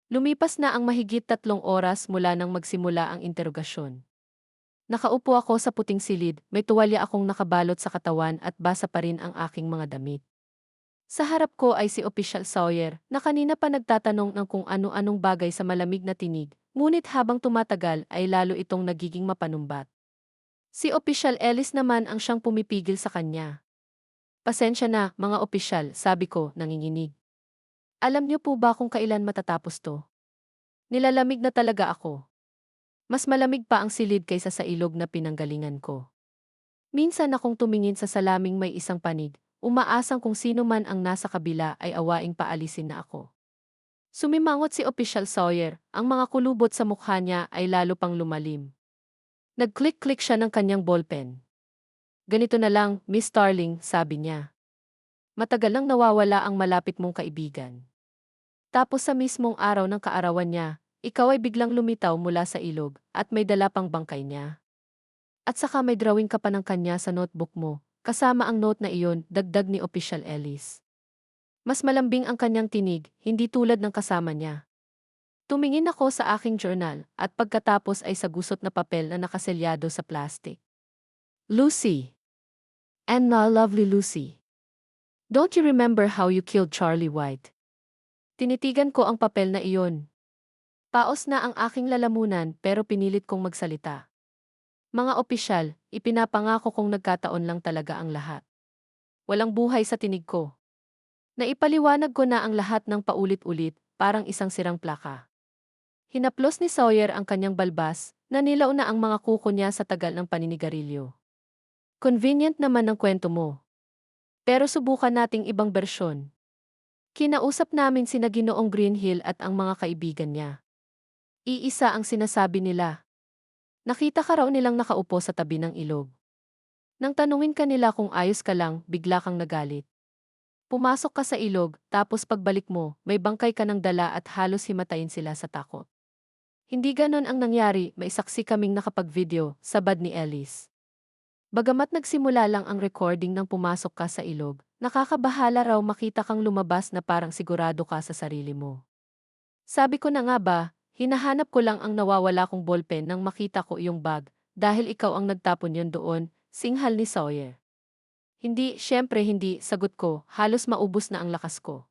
Lumipas na ang mahigit 3 oras mula nang magsimula ang interogasyon. Nakaupo ako sa puting silid, may tuwalya akong nakabalot sa katawan at basa pa rin ang aking mga damit. Sa harap ko ay si Official Sawyer na kanina pa nagtatanong ng kung ano-anong bagay sa malamig na tinig, ngunit habang tumatagal ay lalo itong nagiging mapanumbat. Si Official Ellis naman ang siyang pumipigil sa kanya. Pasensya na, mga opisyal, sabi ko, nanginginig. Alam niyo po ba kung kailan matatapos to? Nilalamig na talaga ako. Mas malamig pa ang silid kaysa sa ilog na pinanggalingan ko. Minsan akong tumingin sa salaming may isang panig, umaasang kung sino man ang nasa kabila ay awaing paalisin na ako. Sumimangot si Official Sawyer, ang mga kulubot sa mukha niya ay lalo pang lumalim. Nag-click-click siya ng kanyang ballpen. Ganito na lang, Miss Starling, sabi niya. Matagal nang nawawala ang malapit mong kaibigan. Tapos sa mismong araw ng kaarawan niya, ikaw ay biglang lumitaw mula sa ilog at may dala pang bangkay niya. At saka may drawing ka pa ng kanya sa notebook mo, kasama ang note na iyon, dagdag ni Official Ellis. Mas malambing ang kanyang tinig, hindi tulad ng kasama niya. Tumingin ako sa aking journal at pagkatapos ay sa gusot na papel na nakaselyado sa plastic. Lucy. And now lovely Lucy. Don't you remember how you killed Charlie White? Tinitigan ko ang papel na iyon. Paos na ang aking lalamunan pero pinilit kong magsalita. Mga opisyal, ipinapangako kong nagkataon lang talaga ang lahat. Walang buhay sa tinig ko. Naipaliwanag ko na ang lahat ng paulit-ulit, parang isang sirang plaka. Hinaplos ni Sawyer ang kanyang balbas, na nilaw na ang mga kuko niya sa tagal ng paninigarilyo. Convenient naman ang kwento mo. Pero subukan nating ibang bersyon. Kinausap namin sina Ginoong Greenhill at ang mga kaibigan niya. Iisa ang sinasabi nila. Nakita ka raw nilang nakaupo sa tabi ng ilog. Nang tanungin ka nila kung ayos ka lang, bigla kang nagalit. Pumasok ka sa ilog, tapos pagbalik mo, may bangkay ka ng dala at halos himatayin sila sa takot. Hindi ganon ang nangyari, may saksi kaming nakapag-video, sabad ni Ellis. Bagamat nagsimula lang ang recording nang pumasok ka sa ilog, nakakabahala raw makita kang lumabas na parang sigurado ka sa sarili mo. Sabi ko na nga ba, hinahanap ko lang ang nawawala kong ballpen nang makita ko iyong bag, dahil ikaw ang nagtapon yon doon, singhal ni Sawyer. Hindi, syempre hindi, sagot ko, halos maubos na ang lakas ko.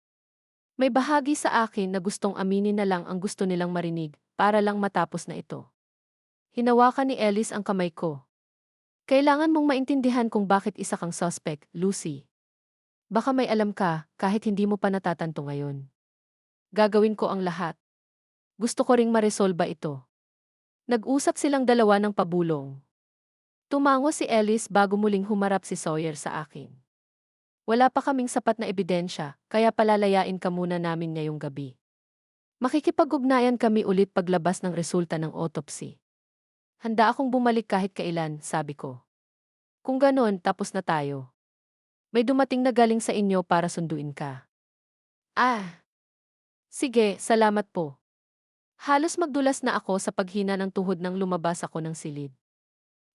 May bahagi sa akin na gustong aminin na lang ang gusto nilang marinig, para lang matapos na ito. Hinawakan ni Ellis ang kamay ko. Kailangan mong maintindihan kung bakit isa kang suspect, Lucy. Baka may alam ka, kahit hindi mo pa natatanto ngayon. Gagawin ko ang lahat. Gusto ko ring maresolba ito. Nag-usap silang dalawa ng pabulong. Tumango si Ellis bago muling humarap si Sawyer sa akin. Wala pa kaming sapat na ebidensya, kaya palalayain ka muna namin ngayong gabi. Makikipag-ugnayan kami ulit paglabas ng resulta ng autopsy. Handa akong bumalik kahit kailan, sabi ko. Kung ganon, tapos na tayo. May dumating na galing sa inyo para sunduin ka. Ah, sige, salamat po. Halos magdulas na ako sa paghina ng tuhod nang lumabas ako ng silid.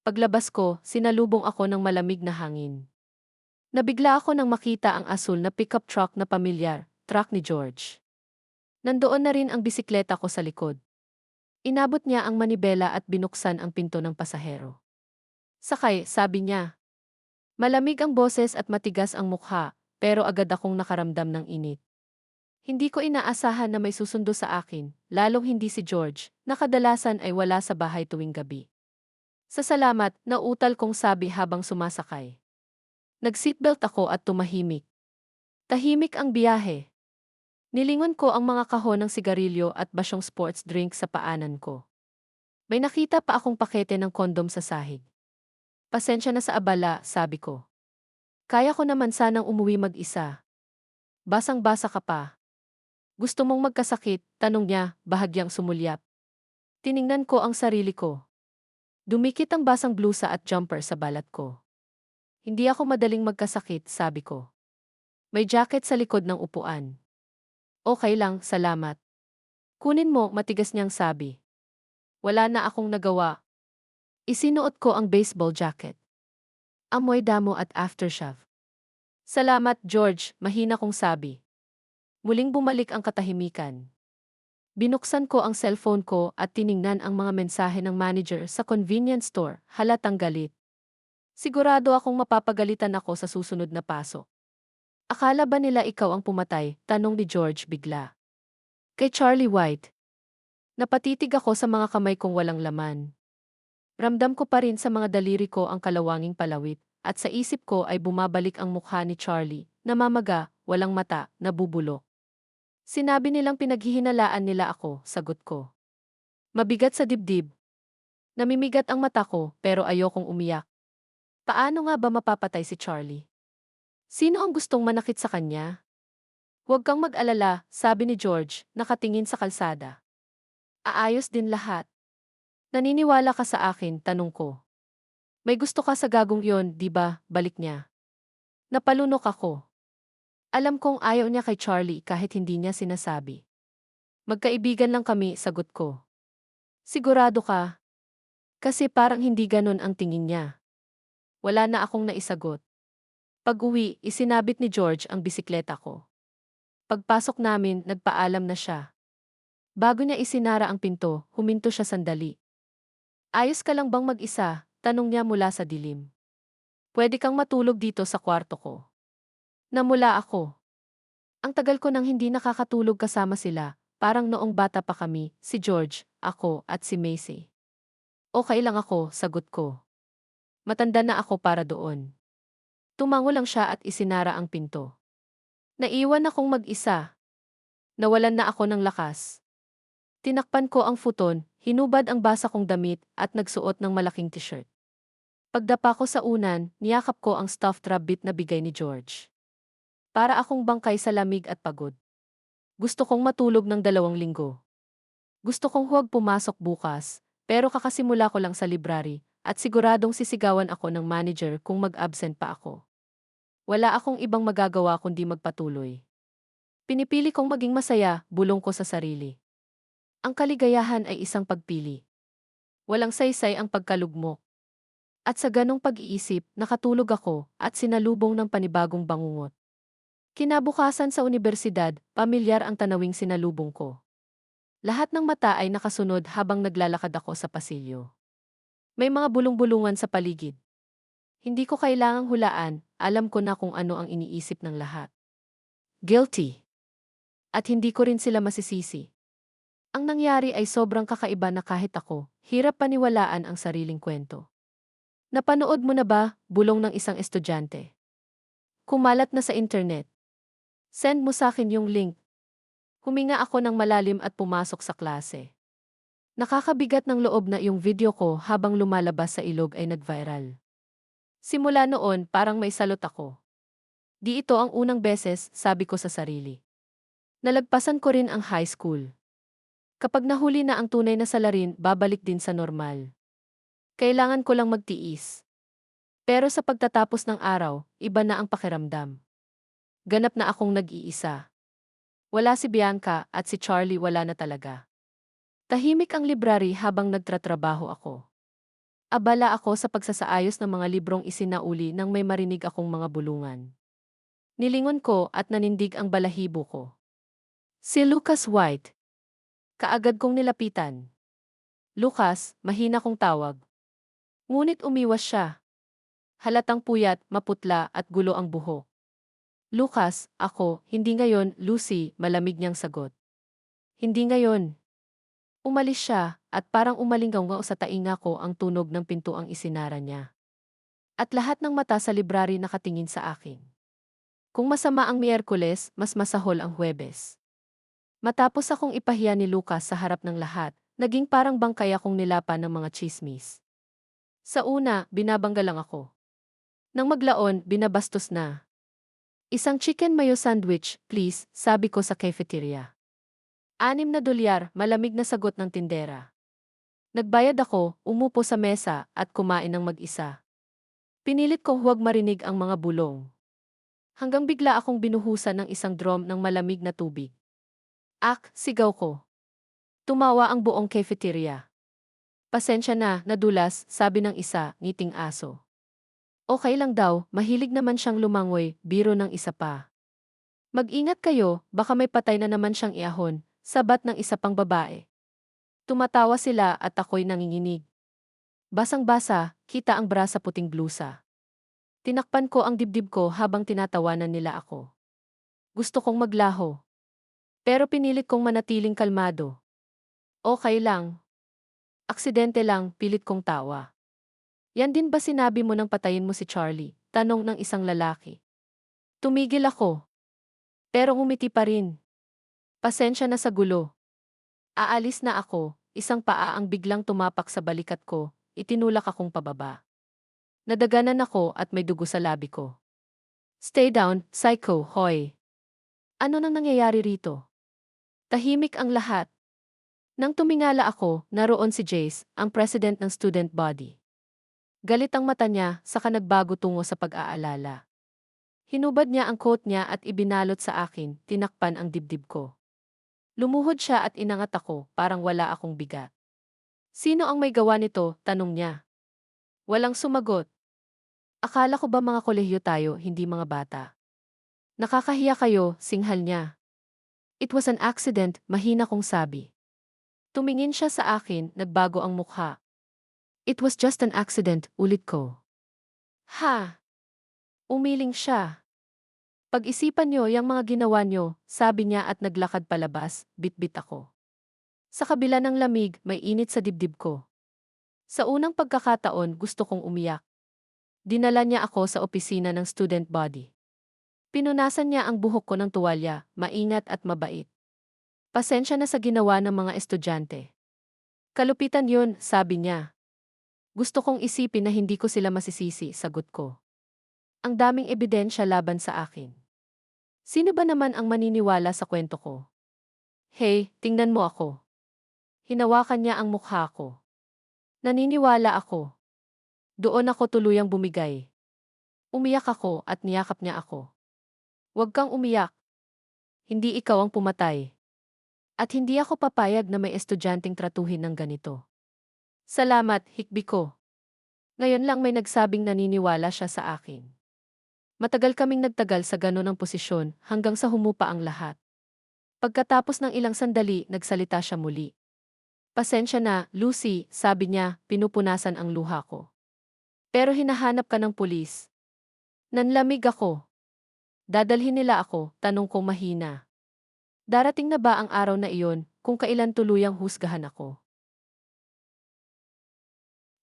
Paglabas ko, sinalubong ako ng malamig na hangin. Nabigla ako nang makita ang asul na pickup truck na pamilyar, truck ni George. Nandoon na rin ang bisikleta ko sa likod. Inabot niya ang manibela at binuksan ang pinto ng pasahero. Sakay, sabi niya. Malamig ang boses at matigas ang mukha, pero agad akong nakaramdam ng init. Hindi ko inaasahan na may susundo sa akin, lalong hindi si George, na kadalasan ay wala sa bahay tuwing gabi. Sa salamat, nauutal kong sabi habang sumasakay. Nag-seatbelt ako at tumahimik. Tahimik ang biyahe. Nilingon ko ang mga kahon ng sigarilyo at basyong sports drink sa paanan ko. May nakita pa akong pakete ng kondom sa sahig. Pasensya na sa abala, sabi ko. Kaya ko naman sanang umuwi mag-isa. Basang-basa ka pa. Gusto mong magkasakit? Tanong niya, bahagyang sumulyap. Tiningnan ko ang sarili ko. Dumikit ang basang blusa at jumper sa balat ko. Hindi ako madaling magkasakit, sabi ko. May jacket sa likod ng upuan. Okay lang, salamat. Kunin mo, matigas niyang sabi. Wala na akong nagawa. Isinuot ko ang baseball jacket. Amoy damo at aftershave. Salamat, George, mahina kong sabi. Muling bumalik ang katahimikan. Binuksan ko ang cellphone ko at tiningnan ang mga mensahe ng manager sa convenience store, halatang galit. Sigurado akong mapapagalitan ako sa susunod na pasok. Akala ba nila ikaw ang pumatay? Tanong ni George bigla. Kay Charlie White. Napatitig ako sa mga kamay kong walang laman. Ramdam ko pa rin sa mga daliri ko ang kalawanging palawit, at sa isip ko ay bumabalik ang mukha ni Charlie, namamaga, walang mata, nabubulok. Sinabi nilang pinaghihinalaan nila ako, sagot ko. Mabigat sa dibdib. Namimigat ang mata ko, pero ayokong umiyak. Paano nga ba mapapatay si Charlie? Sino ang gustong manakit sa kanya? Huwag kang mag-alala, sabi ni George, nakatingin sa kalsada. Aayos din lahat. Naniniwala ka sa akin, tanong ko. May gusto ka sa gagong yon, di ba? Balik niya. Napalunok ako. Alam kong ayaw niya kay Charlie kahit hindi niya sinasabi. Magkaibigan lang kami, sagot ko. Sigurado ka? Kasi parang hindi ganon ang tingin niya. Wala na akong naisagot. Pag-uwi, isinabit ni George ang bisikleta ko. Pagpasok namin, nagpaalam na siya. Bago niya isinara ang pinto, huminto siya sandali. Ayos ka lang bang mag-isa? Tanong niya mula sa dilim. Pwede kang matulog dito sa kwarto ko. Namula ako. Ang tagal ko nang hindi nakakatulog kasama sila, parang noong bata pa kami, si George, ako, at si Macy. Okay lang ako, sagot ko. Matanda na ako para doon. Tumango lang siya at isinara ang pinto. Naiwan akong mag-isa. Nawalan na ako ng lakas. Tinakpan ko ang futon, hinubad ang basa kong damit at nagsuot ng malaking t-shirt. Pagdapa ko sa unan, niyakap ko ang stuffed rabbit na bigay ni George. Para akong bangkay sa lamig at pagod. Gusto kong matulog ng 2 linggo. Gusto kong huwag pumasok bukas, pero kakasimula ko lang sa library, at siguradong sisigawan ako ng manager kung mag-absent pa ako. Wala akong ibang magagawa kundi magpatuloy. Pinipili kong maging masaya, bulong ko sa sarili. Ang kaligayahan ay isang pagpili. Walang saysay ang pagkalugmok. At sa ganong pag-iisip, nakatulog ako at sinalubong ng panibagong bangungot. Kinabukasan sa unibersidad, pamilyar ang tanawing sinalubong ko. Lahat ng mata ay nakasunod habang naglalakad ako sa pasilyo. May mga bulong-bulungan sa paligid. Hindi ko kailangang hulaan, alam ko na kung ano ang iniisip ng lahat. Guilty. At hindi ko rin sila masisisi. Ang nangyari ay sobrang kakaiba na kahit ako, hirap paniwalaan ang sariling kwento. Napanood mo na ba? Bulong ng isang estudyante. Kumalat na sa internet. Send mo sa akin yung link. Huminga ako ng malalim at pumasok sa klase. Nakakabigat ng loob na yung video ko habang lumalabas sa ilog ay nag-viral. Simula noon, parang may salot ako. Di ito ang unang beses, sabi ko sa sarili. Nalagpasan ko rin ang high school. Kapag nahuli na ang tunay na salarin, babalik din sa normal. Kailangan ko lang magtiis. Pero sa pagtatapos ng araw, iba na ang pakiramdam. Ganap na akong nag-iisa. Wala si Bianca at si Charlie wala na talaga. Tahimik ang library habang nagtratrabaho ako. Abala ako sa pagsasaayos ng mga librong isinauli nang may marinig akong mga bulungan. Nilingon ko at nanindig ang balahibo ko. Si Lucas White. Kaagad kong nilapitan. Lucas, mahina kong tawag. Ngunit umiwas siya. Halatang puyat, maputla at gulo ang buhok. Lucas, ako, hindi ngayon, Lucy, malamig niyang sagot. Hindi ngayon. Umalis siya, at parang umalinggaw sa tainga ko ang tunog ng pinto ang isinara niya. At lahat ng mata sa library nakatingin sa akin. Kung masama ang Miyerkules, mas masahol ang Huwebes. Matapos akong ipahiya ni Lucas sa harap ng lahat, naging parang bangkay akong nilapan ng mga chismis. Sa una, binabangga lang ako. Nang maglaon, binabastos na. Isang chicken mayo sandwich, please, sabi ko sa cafeteria. $6, malamig na sagot ng tindera. Nagbayad ako, umupo sa mesa, at kumain ng mag-isa. Pinilit kong huwag marinig ang mga bulong. Hanggang bigla akong binuhusan ng isang drum ng malamig na tubig. Sigaw ko. Tumawa ang buong cafeteria. Pasensya na, nadulas, sabi ng isa, ngiting aso. Okay lang daw, mahilig naman siyang lumangoy, biro ng isa pa. Mag-ingat kayo, baka may patay na naman siyang iahon, sabat ng isa pang babae. Tumatawa sila at ako'y nanginginig. Basang-basa, kita ang bra sa puting blusa. Tinakpan ko ang dibdib ko habang tinatawanan nila ako. Gusto kong maglaho. Pero pinilit kong manatiling kalmado. Okay lang. Aksidente lang, pilit kong tawa. Yan din ba sinabi mo nang patayin mo si Charlie? Tanong ng isang lalaki. Tumigil ako. Pero ngumiti pa rin. Pasensya na sa gulo. Aalis na ako, isang paa ang biglang tumapak sa balikat ko, itinulak akong pababa. Nadaganan ako at may dugo sa labi ko. Stay down, psycho, hoy. Ano nang nangyayari rito? Tahimik ang lahat. Nang tumingala ako, naroon si Jace, ang president ng student body. Galit ang mata niya, saka nagbago tungo sa pag-aalala. Hinubad niya ang coat niya at ibinalot sa akin, tinakpan ang dibdib ko. Lumuhod siya at inangat ako, parang wala akong bigat. Sino ang may gawa nito? Tanong niya. Walang sumagot. Akala ko ba mga kolehiyo tayo, hindi mga bata? Nakakahiya kayo, singhal niya. It was an accident, mahina kong sabi. Tumingin siya sa akin, nagbago ang mukha. It was just an accident, ulit ko. Ha? Umiling siya. Pag-isipan niyo yung mga ginawa niyo, sabi niya at naglakad palabas, bitbit ako. Sa kabila ng lamig, may init sa dibdib ko. Sa unang pagkakataon, gusto kong umiyak. Dinala niya ako sa opisina ng student body. Pinunasan niya ang buhok ko ng tuwalya, maingat at mabait. Pasensya na sa ginawa ng mga estudyante. Kalupitan yun, sabi niya. Gusto kong isipin na hindi ko sila masisisi, sagot ko. Ang daming ebidensya laban sa akin. Sino ba naman ang maniniwala sa kwento ko? Hey, tingnan mo ako. Hinawakan niya ang mukha ko. Naniniwala ako. Doon ako tuluyang bumigay. Umiyak ako at niyakap niya ako. Huwag kang umiyak. Hindi ikaw ang pumatay. At hindi ako papayag na may estudyanteng tratuhin ng ganito. Salamat, hikbi ko. Ngayon lang may nagsabing naniniwala siya sa akin. Matagal kaming nagtagal sa ganun ang posisyon hanggang sa humupa ang lahat. Pagkatapos ng ilang sandali, nagsalita siya muli. Pasensya na, Lucy, sabi niya, pinupunasan ang luha ko. Pero hinahanap ka ng pulis. Nanlamig ako. Dadalhin nila ako, tanong ko mahina. Darating na ba ang araw na iyon, kung kailan tuluyang husgahan ako?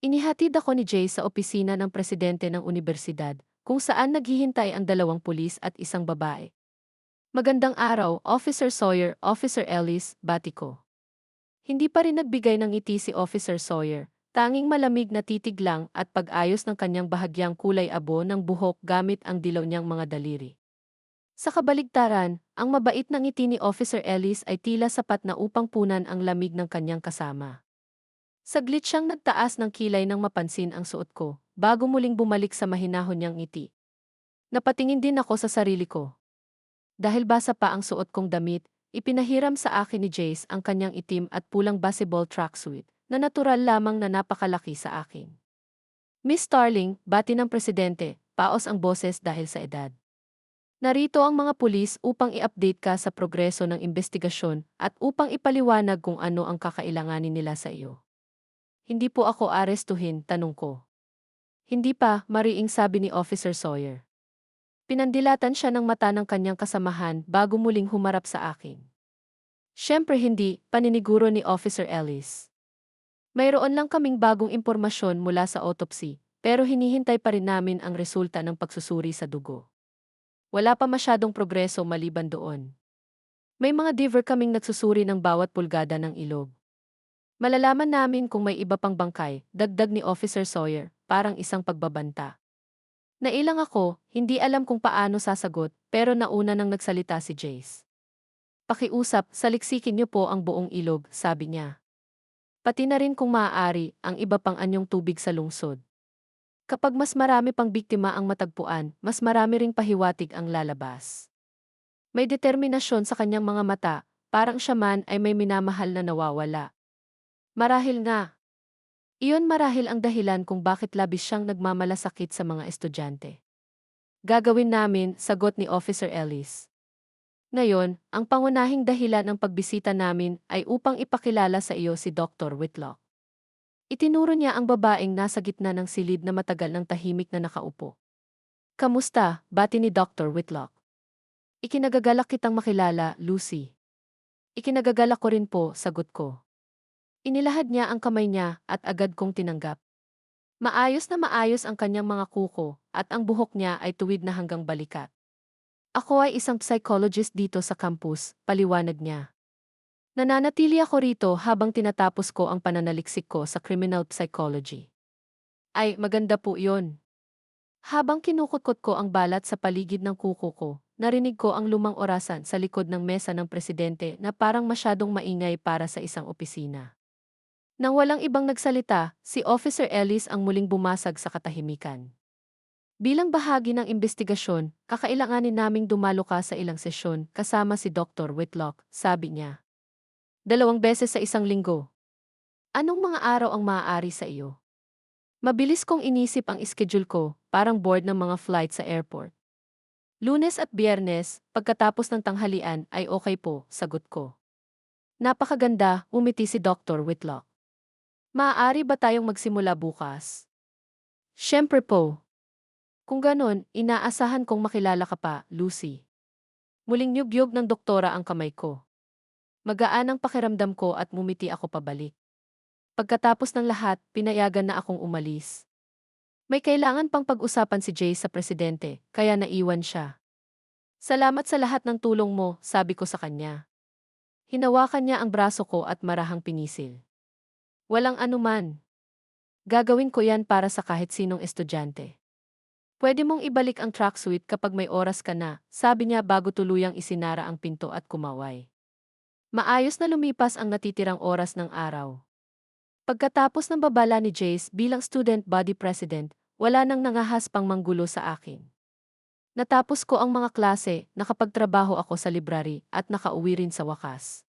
Inihatid ako ni Jay sa opisina ng presidente ng universidad, kung saan naghihintay ang 2 pulis at isang babae. Magandang araw, Officer Sawyer, Officer Ellis, bati ko. Hindi pa rin nagbigay ng ngiti si Officer Sawyer, tanging malamig na titig lang at pag-ayos ng kanyang bahagyang kulay abo ng buhok gamit ang dilaw niyang mga daliri. Sa kabaligtaran, ang mabait na ngiti ni Officer Ellis ay tila sapat na upang punan ang lamig ng kanyang kasama. Saglit siyang nagtaas ng kilay nang mapansin ang suot ko, bago muling bumalik sa mahinahon niyang ngiti. Napatingin din ako sa sarili ko. Dahil basa pa ang suot kong damit, ipinahiram sa akin ni Jace ang kanyang itim at pulang baseball tracksuit, na natural lamang na napakalaki sa akin. Miss Starling, bati ng presidente, paos ang boses dahil sa edad. Narito ang mga pulis upang i-update ka sa progreso ng investigasyon at upang ipaliwanag kung ano ang kakailanganin nila sa iyo. Hindi po ako arestuhin, tanong ko. Hindi pa, mariing sabi ni Officer Sawyer. Pinandilatan siya ng mata ng kanyang kasamahan bago muling humarap sa akin. Siyempre hindi, paniniguro ni Officer Ellis. Mayroon lang kaming bagong impormasyon mula sa autopsy, pero hinihintay pa rin namin ang resulta ng pagsusuri sa dugo. Wala pa masyadong progreso maliban doon. May mga diver kaming nagsusuri ng bawat pulgada ng ilog. Malalaman namin kung may iba pang bangkay, dagdag ni Officer Sawyer, parang isang pagbabanta. Nailang ako, hindi alam kung paano sasagot, pero nauna nang nagsalita si Jace. Pakiusap, saliksikin niyo po ang buong ilog, sabi niya. Pati na rin kung maaari, ang iba pang anyong tubig sa lungsod. Kapag mas marami pang biktima ang matagpuan, mas marami ring pahiwatig ang lalabas. May determinasyon sa kanyang mga mata, parang siya man ay may minamahal na nawawala. Marahil nga. Iyon marahil ang dahilan kung bakit labis siyang nagmamalasakit sa mga estudyante. Gagawin namin, sagot ni Officer Ellis. Ngayon, ang pangunahing dahilan ng pagbisita namin ay upang ipakilala sa iyo si Dr. Whitlock. Itinuro niya ang babaeng nasa gitna ng silid na matagal ng tahimik na nakaupo. Kamusta, bati ni Dr. Whitlock. Ikinagagalak kitang makilala, Lucy. Ikinagagalak ko rin po, sagot ko. Inilahad niya ang kamay niya at agad kong tinanggap. Maayos na maayos ang kanyang mga kuko at ang buhok niya ay tuwid na hanggang balikat. Ako ay isang psychologist dito sa campus, paliwanag niya. Nananatili ako rito habang tinatapos ko ang pananaliksik ko sa criminal psychology. Ay, maganda po yun. Habang kinukutkot ko ang balat sa paligid ng kuko ko, narinig ko ang lumang orasan sa likod ng mesa ng presidente na parang masyadong maingay para sa isang opisina. Nang walang ibang nagsalita, si Officer Ellis ang muling bumasag sa katahimikan. Bilang bahagi ng investigasyon, kakailanganin naming dumalo ka sa ilang sesyon kasama si Dr. Whitlock, sabi niya. 2 beses sa isang linggo. Anong mga araw ang maaari sa iyo? Mabilis kong inisip ang schedule ko, parang board ng mga flight sa airport. Lunes at Biyernes, pagkatapos ng tanghalian ay okay po, sagot ko. Napakaganda, umiti si Dr. Whitlock. Maaari ba tayong magsimula bukas? Siyempre po. Kung ganon, inaasahan kong makilala ka pa, Lucy. Muling yugyog ng doktora ang kamay ko. Magaan ang pakiramdam ko at mumiti ako pabalik. Pagkatapos ng lahat, pinayagan na akong umalis. May kailangan pang pag-usapan si Jay sa presidente, kaya naiwan siya. Salamat sa lahat ng tulong mo, sabi ko sa kanya. Hinawakan niya ang braso ko at marahang pinisil. Walang anuman. Gagawin ko yan para sa kahit sinong estudyante. Pwede mong ibalik ang tracksuit kapag may oras ka na, sabi niya bago tuluyang isinara ang pinto at kumaway. Maayos na lumipas ang natitirang oras ng araw. Pagkatapos ng babala ni Jace bilang student body president, wala nang nangahas pang manggulo sa akin. Natapos ko ang mga klase, nakapagtrabaho ako sa library at nakauwi rin sa wakas.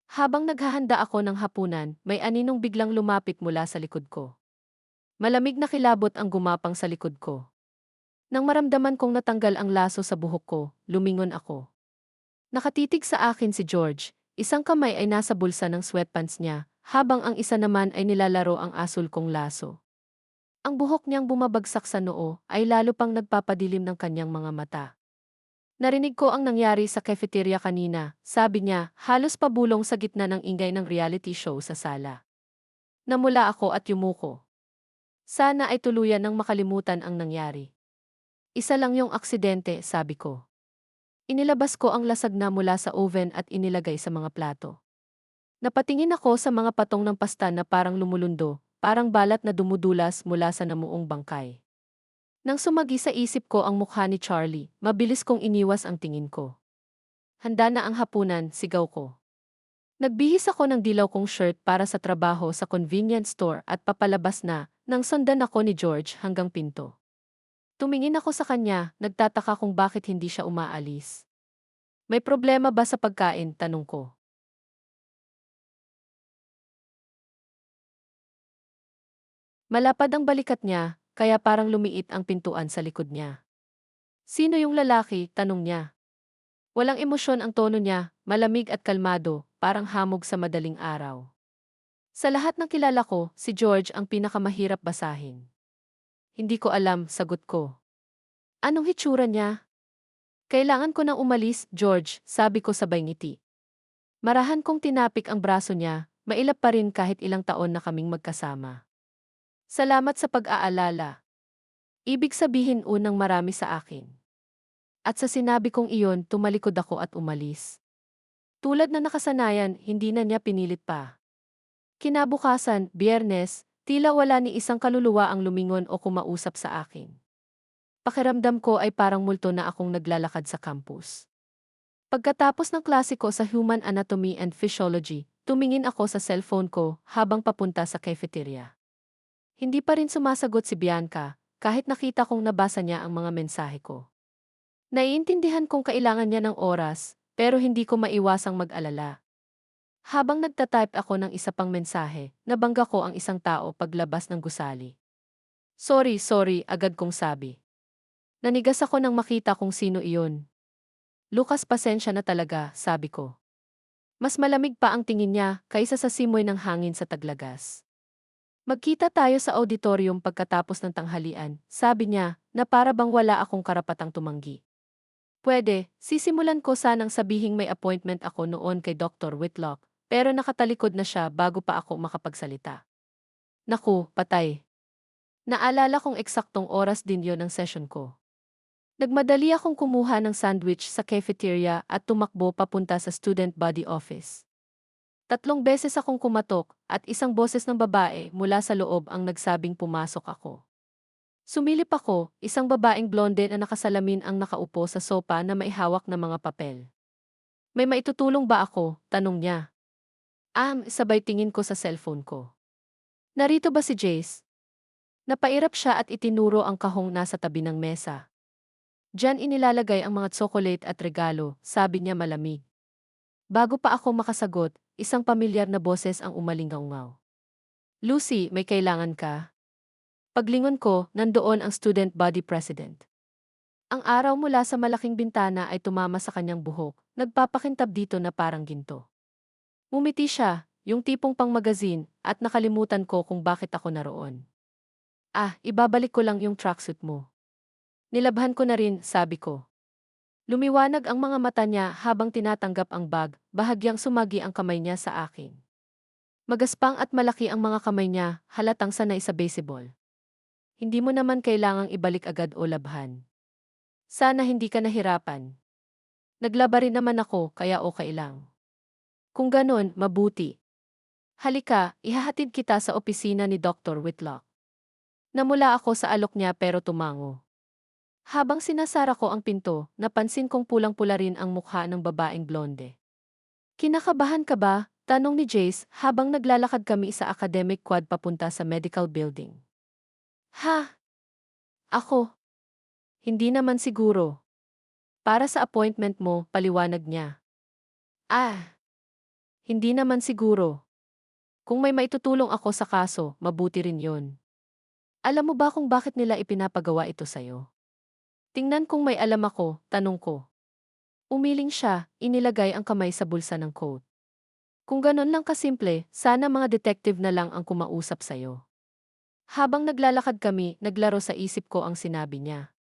Habang naghahanda ako ng hapunan, may aninong biglang lumapit mula sa likod ko. Malamig na kilabot ang gumapang sa likod ko. Nang maramdaman kong natanggal ang laso sa buhok ko, lumingon ako. Nakatitig sa akin si George, isang kamay ay nasa bulsa ng sweatpants niya, habang ang isa naman ay nilalaro ang asul kong laso. Ang buhok niyang bumabagsak sa noo ay lalo pang nagpapadilim ng kanyang mga mata. Narinig ko ang nangyari sa cafeteria kanina, sabi niya, halos pabulong sa gitna ng ingay ng reality show sa sala. Namula ako at yumuko. Sana ay tuluyan ng makalimutan ang nangyari. Isa lang yung aksidente, sabi ko. Inilabas ko ang lasag na mula sa oven at inilagay sa mga plato. Napatingin ako sa mga patong ng pasta na parang lumulundo, parang balat na dumudulas mula sa namuong bangkay. Nang sumagi sa isip ko ang mukha ni Charlie, mabilis kong iniwas ang tingin ko. Handa na ang hapunan, sigaw ko. Nagbihis ako ng dilaw kong shirt para sa trabaho sa convenience store at papalabas na, nang sundan ako ni George hanggang pinto. Tumingin ako sa kanya, nagtataka kung bakit hindi siya umaalis. May problema ba sa pagkain, tanong ko. Malapad ang balikat niya, kaya parang lumiit ang pintuan sa likod niya. Sino yung lalaki, tanong niya. Walang emosyon ang tono niya, malamig at kalmado, parang hamog sa madaling araw. Sa lahat ng kilala ko, si George ang pinakamahirap basahin. Hindi ko alam, sagot ko. Anong hitsura niya? Kailangan ko nang umalis, George, sabi ko sabay ngiti. Marahan kong tinapik ang braso niya, mailap pa rin kahit ilang taon na kaming magkasama. Salamat sa pag-aalala. Ibig sabihin unang marami sa akin. At sa sinabi kong iyon, tumalikod ako at umalis. Tulad na nakasanayan, hindi na niya pinilit pa. Kinabukasan, Biyernes, tila wala ni isang kaluluwa ang lumingon o kumausap sa akin. Pakiramdam ko ay parang multo na akong naglalakad sa campus. Pagkatapos ng klase ko sa Human Anatomy and Physiology, tumingin ako sa cellphone ko habang papunta sa cafeteria. Hindi pa rin sumasagot si Bianca, kahit nakita kong nabasa niya ang mga mensahe ko. Naiintindihan kong kailangan niya ng oras, pero hindi ko maiwasang mag-alala. Habang nagtatype ako ng isa pang mensahe, nabangga ko ang isang tao paglabas ng gusali. Sorry, agad kong sabi. Nanigas ako nang makita kung sino iyon. Lucas, pasensya na talaga, sabi ko. Mas malamig pa ang tingin niya kaysa sa simoy ng hangin sa taglagas. Magkita tayo sa auditorium pagkatapos ng tanghalian, sabi niya na para bang wala akong karapatang tumanggi. Pwede, sisimulan ko sanang sabihing may appointment ako noon kay Dr. Whitlock, pero nakatalikod na siya bago pa ako makapagsalita. Naku, patay. Naalala kong eksaktong oras din yon ng session ko. Nagmadali akong kumuha ng sandwich sa cafeteria at tumakbo papunta sa student body office. 3 beses akong kumatok at isang boses ng babae mula sa loob ang nagsabing pumasok ako. Sumilip ako, isang babaeng blonde na nakasalamin ang nakaupo sa sopa na may hawak na mga papel. May maitutulong ba ako? Tanong niya. Sabay tingin ko sa cellphone ko. Narito ba si Jace? Napairap siya at itinuro ang kahong nasa tabi ng mesa. Diyan inilalagay ang mga tsokolate at regalo, sabi niya malamig. Bago pa ako makasagot, isang pamilyar na boses ang umalingaw-ngaw. Lucy, may kailangan ka? Paglingon ko, nandoon ang student body president. Ang araw mula sa malaking bintana ay tumama sa kanyang buhok, nagpapakintab dito na parang ginto. Ngumiti siya, yung tipong pang-magazine, at nakalimutan ko kung bakit ako naroon. Ibabalik ko lang yung tracksuit mo. Nilabhan ko na rin, sabi ko. Lumiwanag ang mga mata niya habang tinatanggap ang bag, bahagyang sumagi ang kamay niya sa akin. Magaspang at malaki ang mga kamay niya, halatang sanay sa baseball. Hindi mo naman kailangang ibalik agad o labhan. Sana hindi ka nahirapan. Naglaba rin naman ako, kaya okay lang. Kung ganon, mabuti. Halika, ihahatid kita sa opisina ni Dr. Whitlock. Namula ako sa alok niya pero tumango. Habang sinasara ko ang pinto, napansin kong pulang-pula rin ang mukha ng babaeng blonde. Kinakabahan ka ba? Tanong ni Jace habang naglalakad kami sa academic quad papunta sa medical building. Ha? Ako? Hindi naman siguro. Para sa appointment mo, paliwanag niya. Hindi naman siguro. Kung may maitutulong ako sa kaso, mabuti rin yon. Alam mo ba kung bakit nila ipinapagawa ito sa'yo? Tingnan kung may alam ako, tanong ko. Umiling siya, inilagay ang kamay sa bulsa ng coat. Kung ganon lang kasimple, sana mga detective na lang ang kumausap sa'yo. Habang naglalakad kami, naglaro sa isip ko ang sinabi niya.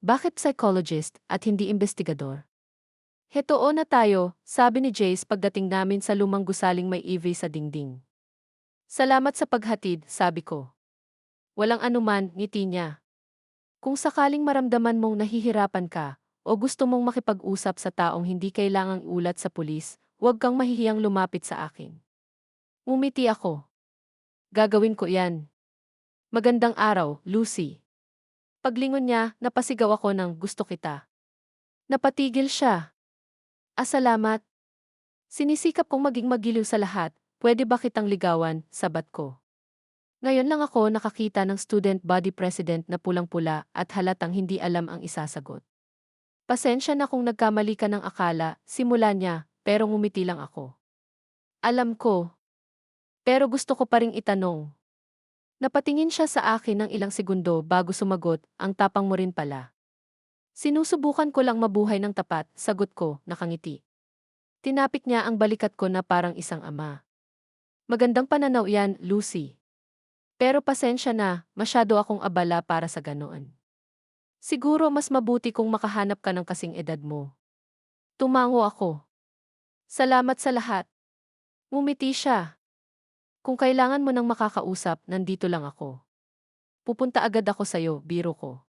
Bakit psychologist at hindi investigador? Hetoo na tayo, sabi ni Jace pagdating namin sa lumang gusaling may EV sa dingding. Salamat sa paghatid, sabi ko. Walang anuman, ngiti niya. Kung sakaling maramdaman mong nahihirapan ka, o gusto mong makipag-usap sa taong hindi kailangang ulat sa pulis, huwag kang mahihiyang lumapit sa akin. Umiti ako. Gagawin ko yan. Magandang araw, Lucy. Paglingon niya, napasigaw ako ng gusto kita. Napatigil siya. Salamat. Sinisikap kong maging magiliw sa lahat, pwede ba kitang ligawan, sabat ko. Ngayon lang ako nakakita ng student body president na pulang-pula at halatang hindi alam ang isasagot. Pasensya na kung nagkamali ka ng akala, simula niya, pero ngumiti lang ako. Alam ko. Pero gusto ko pa ring itanong. Napatingin siya sa akin ng ilang segundo bago sumagot, ang tapang mo rin pala. Sinusubukan ko lang mabuhay ng tapat, sagot ko, nakangiti. Tinapik niya ang balikat ko na parang isang ama. Magandang pananaw yan, Lucy. Pero pasensya na, masyado akong abala para sa ganoon. Siguro mas mabuti kung makahanap ka ng kasing edad mo. Tumango ako. Salamat sa lahat. Ngumiti siya. Kung kailangan mo ng makakausap, nandito lang ako. Pupunta agad ako sa'yo, biro ko.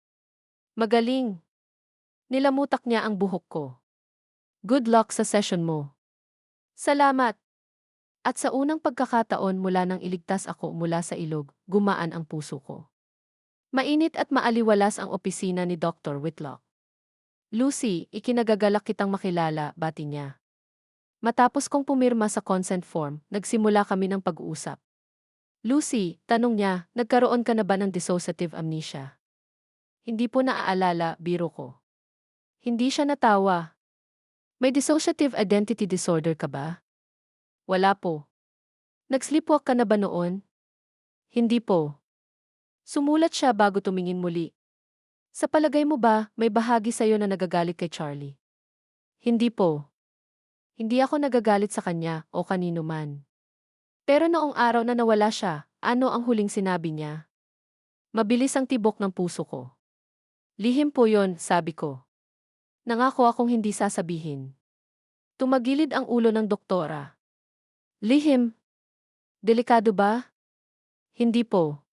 Magaling. Nilamutak niya ang buhok ko. Good luck sa session mo. Salamat. At sa unang pagkakataon mula nang iligtas ako mula sa ilog, gumaan ang puso ko. Mainit at maaliwalas ang opisina ni Dr. Whitlock. Lucy, ikinagagalak kitang makilala, bati niya. Matapos kong pumirma sa consent form, nagsimula kami ng pag-uusap. Lucy, tanong niya, nagkaroon ka na ba ng dissociative amnesia? Hindi po naaalala, biro ko. Hindi siya natawa. May dissociative identity disorder ka ba? Wala po. Nag-sleepwalk ka na ba noon? Hindi po. Sumulat siya bago tumingin muli. Sa palagay mo ba, may bahagi sa'yo na nagagalit kay Charlie? Hindi po. Hindi ako nagagalit sa kanya o kanino man. Pero noong araw na nawala siya, ano ang huling sinabi niya? Mabilis ang tibok ng puso ko. Lihim po yon, sabi ko. Nangako akong hindi sasabihin. Tumagilid ang ulo ng doktora. Lihim? Delikado ba? Hindi po.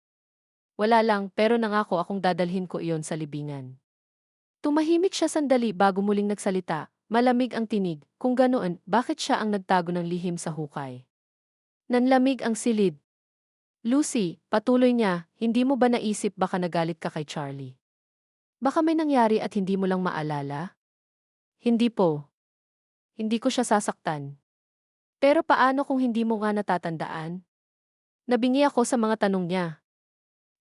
Wala lang, pero nangako akong dadalhin ko iyon sa libingan. Tumahimik siya sandali bago muling nagsalita. Malamig ang tinig. Kung ganoon, bakit siya ang nagtago ng lihim sa hukay? Nanlamig ang silid. Lucy, patuloy niya, hindi mo ba naisip baka nagalit ka kay Charlie? Baka may nangyari at hindi mo lang maalala? Hindi po. Hindi ko siya sasaktan. Pero paano kung hindi mo nga natatandaan? Nabingi ako sa mga tanong niya.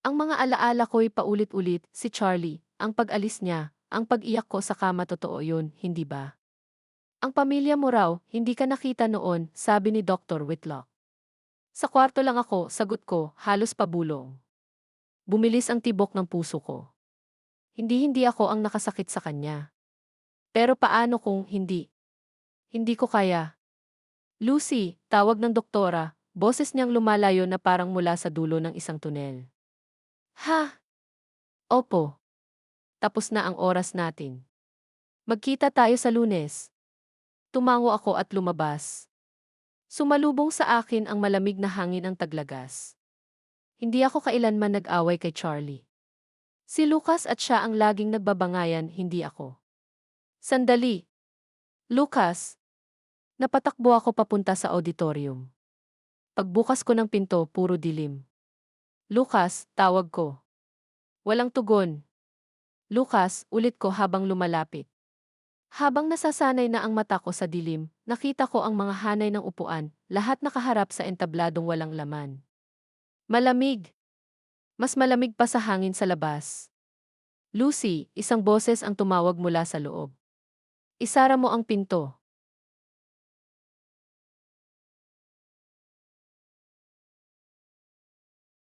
Ang mga alaala ko'y paulit-ulit, si Charlie, ang pag-alis niya, ang pag-iyak ko sa kama, totoo yun, hindi ba? Ang pamilya mo raw, hindi ka nakita noon, sabi ni Dr. Whitlock. Sa kwarto lang ako, sagot ko, halos pabulong. Bumilis ang tibok ng puso ko. Hindi ako ang nakasakit sa kanya. Pero paano kung hindi? Hindi ko kaya. Lucy, tawag ng doktora, boses niyang lumalayo na parang mula sa dulo ng isang tunel. Ha? Opo. Tapos na ang oras natin. Magkita tayo sa Lunes. Tumango ako at lumabas. Sumalubong sa akin ang malamig na hangin ng taglagas. Hindi ako kailanman nag-away kay Charlie. Si Lucas at siya ang laging nagbabangayan, hindi ako. Sandali. Lucas. Napatakbo ako papunta sa auditorium. Pagbukas ko ng pinto, puro dilim. Lucas, tawag ko. Walang tugon. Lucas, ulit ko habang lumalapit. Habang nasasanay na ang mata ko sa dilim, nakita ko ang mga hanay ng upuan, lahat nakaharap sa entabladong walang laman. Malamig. Mas malamig pa sa hangin sa labas. Lucy, isang boses ang tumawag mula sa loob. Isara mo ang pinto.